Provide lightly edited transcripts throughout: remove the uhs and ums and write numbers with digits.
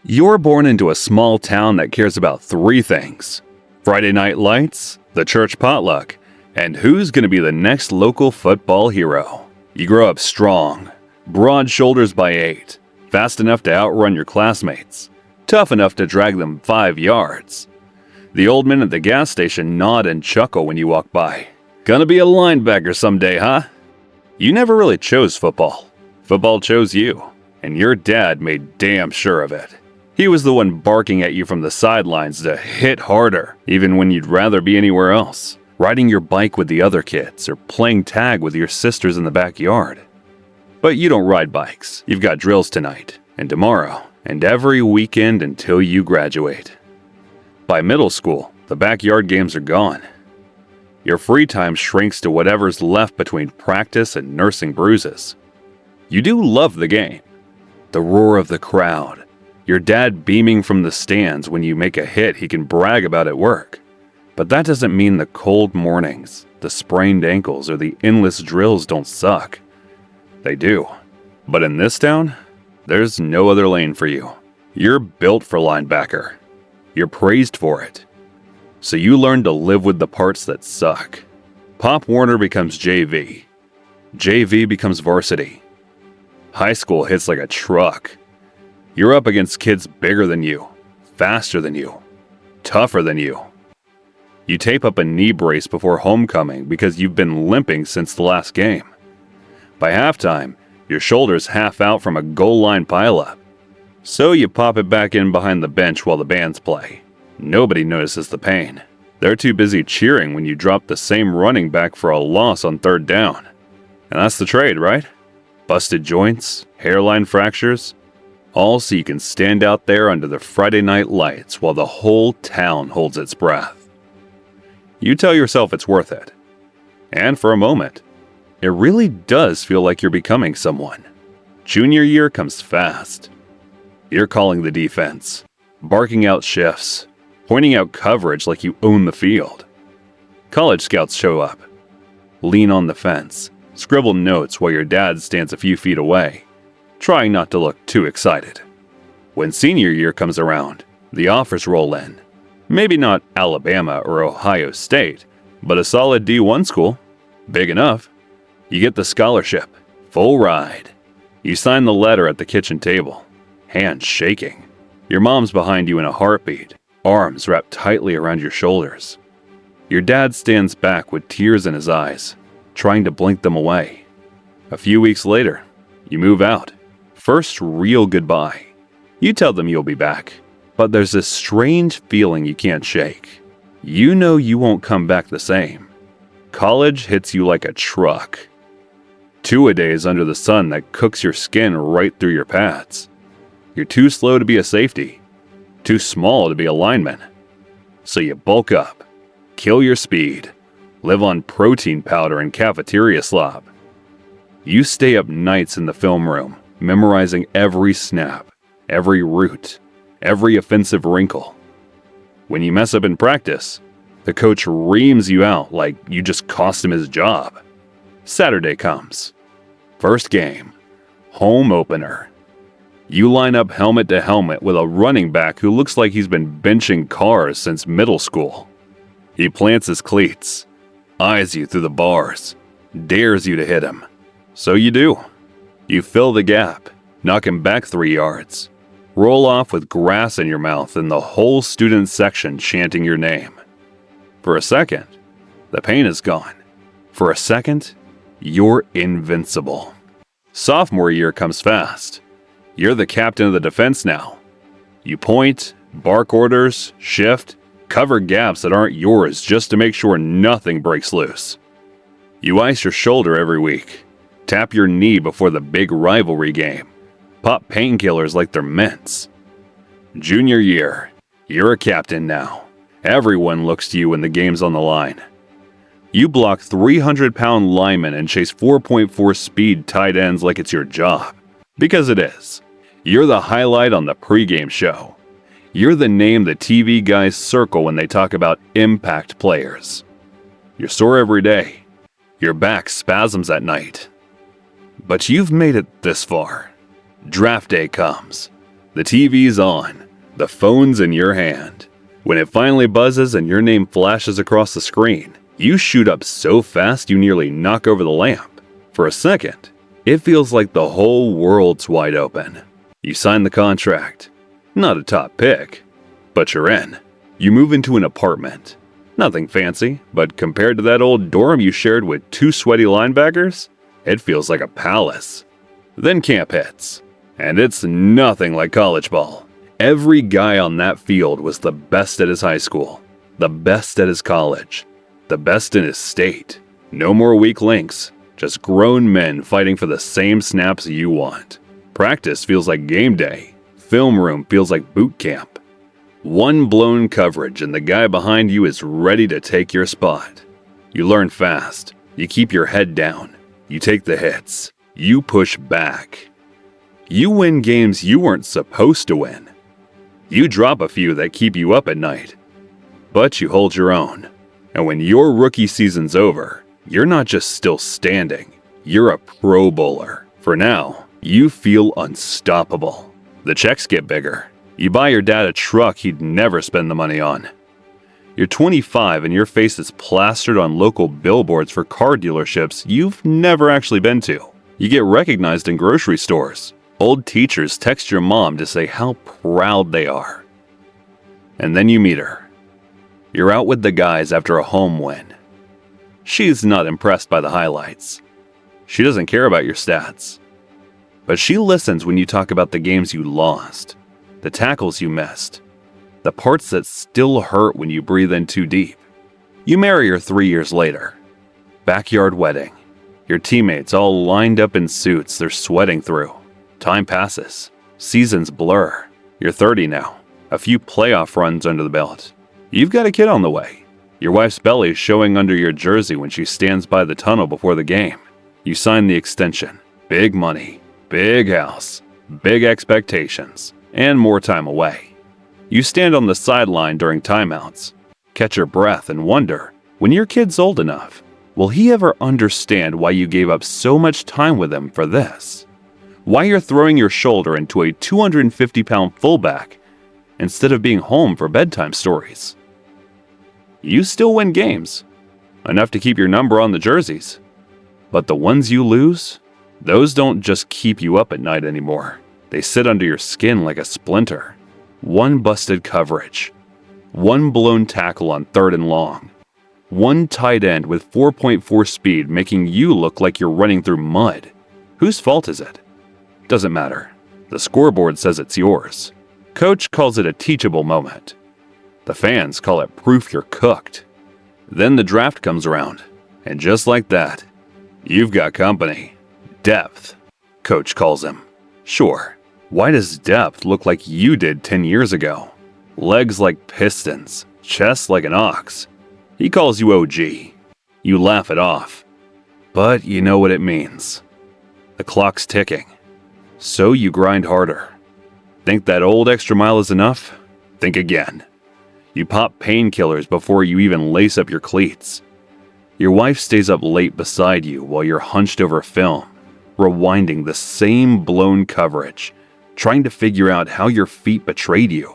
You're born into a small town that cares about three things: Friday night lights, the church potluck, and who's going to be the next local football hero. You grow up strong, broad shoulders by 8, fast enough to outrun your classmates, tough enough to drag them 5 yards. The old men at the gas station nod and chuckle when you walk by. Gonna be a linebacker someday, huh? You never really chose football. Football chose you, and your dad made damn sure of it. He was the one barking at you from the sidelines to hit harder, even when you'd rather be anywhere else, riding your bike with the other kids or playing tag with your sisters in the backyard. But you don't ride bikes. You've got drills tonight, and tomorrow, and every weekend until you graduate. By middle school, the backyard games are gone. Your free time shrinks to whatever's left between practice and nursing bruises. You do love the game. The roar of the crowd. Your dad beaming from the stands when you make a hit he can brag about at work. But that doesn't mean the cold mornings, the sprained ankles, or the endless drills don't suck. They do. But in this town, there's no other lane for you. You're built for linebacker. You're praised for it. So you learn to live with the parts that suck. Pop Warner becomes JV. JV becomes varsity. High school hits like a truck. You're up against kids bigger than you, faster than you, tougher than you. You tape up a knee brace before homecoming because you've been limping since the last game. By halftime, your shoulder's half out from a goal line pileup. So you pop it back in behind the bench while the bands play. Nobody notices the pain. They're too busy cheering when you drop the same running back for a loss on 3rd down. And that's the trade, right? Busted joints, hairline fractures, all so you can stand out there under the Friday night lights while the whole town holds its breath. You tell yourself it's worth it. And for a moment, it really does feel like you're becoming someone. Junior year comes fast. You're calling the defense, barking out shifts, pointing out coverage like you own the field. College scouts show up, lean on the fence, scribble notes while your dad stands a few feet away, trying not to look too excited. When senior year comes around, the offers roll in. Maybe not Alabama or Ohio State, but a solid D1 school. Big enough. You get the scholarship. Full ride. You sign the letter at the kitchen table. Hands shaking. Your mom's behind you in a heartbeat, arms wrapped tightly around your shoulders. Your dad stands back with tears in his eyes, trying to blink them away. A few weeks later, you move out. First real goodbye. You tell them you'll be back, but there's this strange feeling you can't shake. You know you won't come back the same. College hits you like a truck. 2-a-days under the sun that cooks your skin right through your pads. You're too slow to be a safety, too small to be a lineman. So you bulk up, kill your speed, live on protein powder and cafeteria slop. You stay up nights in the film room, memorizing every snap, every route, every offensive wrinkle. When you mess up in practice, the coach reams you out like you just cost him his job. Saturday comes. First game. Home opener. You line up helmet to helmet with a running back who looks like he's been benching cars since middle school. He plants his cleats, eyes you through the bars, dares you to hit him. So you do. You fill the gap, knock him back 3 yards, roll off with grass in your mouth and the whole student section chanting your name. For a second, the pain is gone. For a second, you're invincible. Sophomore year comes fast. You're the captain of the defense now. You point, bark orders, shift, cover gaps that aren't yours just to make sure nothing breaks loose. You ice your shoulder every week, tap your knee before the big rivalry game, pop painkillers like they're mints. Junior year, you're a captain now. Everyone looks to you when the game's on the line. You block 300-pound linemen and chase 4.4 speed tight ends like it's your job. Because it is. You're the highlight on the pregame show. You're the name the TV guys circle when they talk about impact players. You're sore every day. Your back spasms at night. But you've made it this far. Draft day comes. The TV's on. The phone's in your hand. When it finally buzzes and your name flashes across the screen, you shoot up so fast you nearly knock over the lamp. For a second, it feels like the whole world's wide open. You sign the contract. Not a top pick, but you're in. You move into an apartment. Nothing fancy, but compared to that old dorm you shared with 2 sweaty linebackers, it feels like a palace. Then camp hits, and it's nothing like college ball. Every guy on that field was the best at his high school, the best at his college, the best in his state. No more weak links, just grown men fighting for the same snaps you want. Practice feels like game day. Film room feels like boot camp. One blown coverage and the guy behind you is ready to take your spot. You learn fast. You keep your head down. You take the hits. You push back. You win games you weren't supposed to win. You drop a few that keep you up at night. But you hold your own. And when your rookie season's over, you're not just still standing. You're a Pro Bowler. For now, you feel unstoppable. The checks get bigger. You buy your dad a truck he'd never spend the money on. You're 25 and your face is plastered on local billboards for car dealerships you've never actually been to. You get recognized in grocery stores. Old teachers text your mom to say how proud they are. And then you meet her. You're out with the guys after a home win. She's not impressed by the highlights. She doesn't care about your stats. But she listens when you talk about the games you lost. The tackles you missed, the parts that still hurt when you breathe in too deep. You marry her 3 years later. Backyard wedding. Your teammates all lined up in suits they're sweating through. Time passes. Seasons blur. You're 30 now. A few playoff runs under the belt. You've got a kid on the way. Your wife's belly is showing under your jersey when she stands by the tunnel before the game. You sign the extension. Big money. Big house. Big expectations. And more time away. You stand on the sideline during timeouts, catch your breath and wonder, when your kid's old enough, will he ever understand why you gave up so much time with him for this? Why you're throwing your shoulder into a 250-pound fullback instead of being home for bedtime stories? You still win games, enough to keep your number on the jerseys. But the ones you lose, those don't just keep you up at night anymore. They sit under your skin like a splinter. One busted coverage. One blown tackle on 3rd and long. One tight end with 4.4 speed making you look like you're running through mud. Whose fault is it? Doesn't matter. The scoreboard says it's yours. Coach calls it a teachable moment. The fans call it proof you're cooked. Then the draft comes around. And just like that, you've got company. Depth, Coach calls him. Sure. Why does depth look like you did 10 years ago? Legs like pistons, chest like an ox. He calls you OG. You laugh it off. But you know what it means. The clock's ticking. So you grind harder. Think that old extra mile is enough? Think again. You pop painkillers before you even lace up your cleats. Your wife stays up late beside you while you're hunched over film, rewinding the same blown coverage, trying to figure out how your feet betrayed you.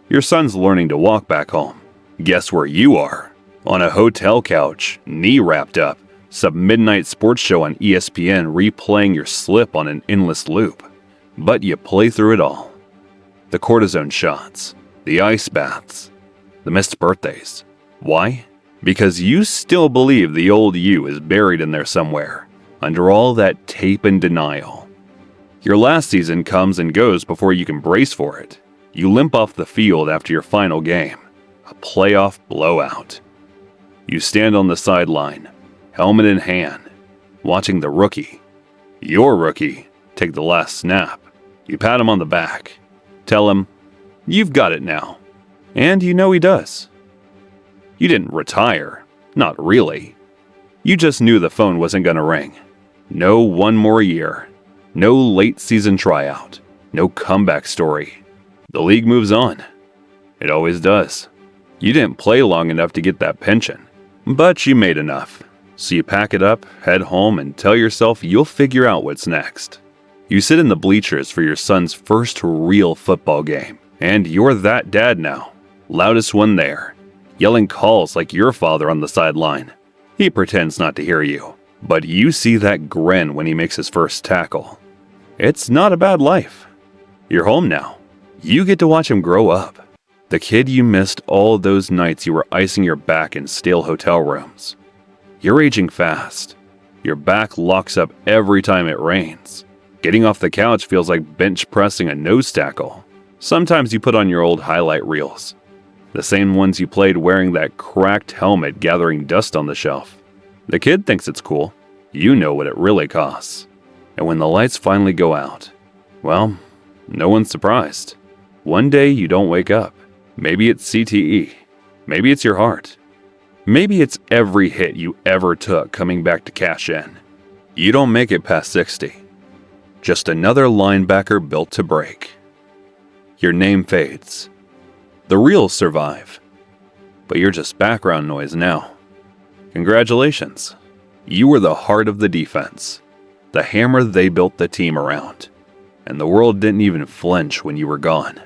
Your son's learning to walk back home. Guess where you are? On a hotel couch, knee wrapped up, some midnight sports show on ESPN replaying your slip on an endless loop. But you play through it all. The cortisone shots, the ice baths, the missed birthdays. Why? Because you still believe the old you is buried in there somewhere, under all that tape and denial. Your last season comes and goes before you can brace for it. You limp off the field after your final game, a playoff blowout. You stand on the sideline, helmet in hand, watching the rookie, your rookie, take the last snap. You pat him on the back, tell him, you've got it now. And you know he does. You didn't retire, not really. You just knew the phone wasn't gonna ring. No one more year. No late season tryout. No comeback story. The league moves on. It always does. You didn't play long enough to get that pension, but you made enough. So you pack it up, head home, and tell yourself you'll figure out what's next. You sit in the bleachers for your son's first real football game, and you're that dad now, loudest one there, yelling calls like your father on the sideline. He pretends not to hear you, but you see that grin when he makes his first tackle. It's not a bad life. You're home now. You get to watch him grow up. The kid you missed all those nights you were icing your back in stale hotel rooms. You're aging fast. Your back locks up every time it rains. Getting off the couch feels like bench pressing a nose tackle. Sometimes you put on your old highlight reels, the same ones you played wearing that cracked helmet gathering dust on the shelf. The kid thinks it's cool. You know what it really costs. And when the lights finally go out, well, no one's surprised. One day you don't wake up. Maybe it's CTE. Maybe it's your heart. Maybe it's every hit you ever took coming back to cash in. You don't make it past 60. Just another linebacker built to break. Your name fades. The reals survive. But you're just background noise now. Congratulations. You were the heart of the defense. The hammer they built the team around. And the world didn't even flinch when you were gone.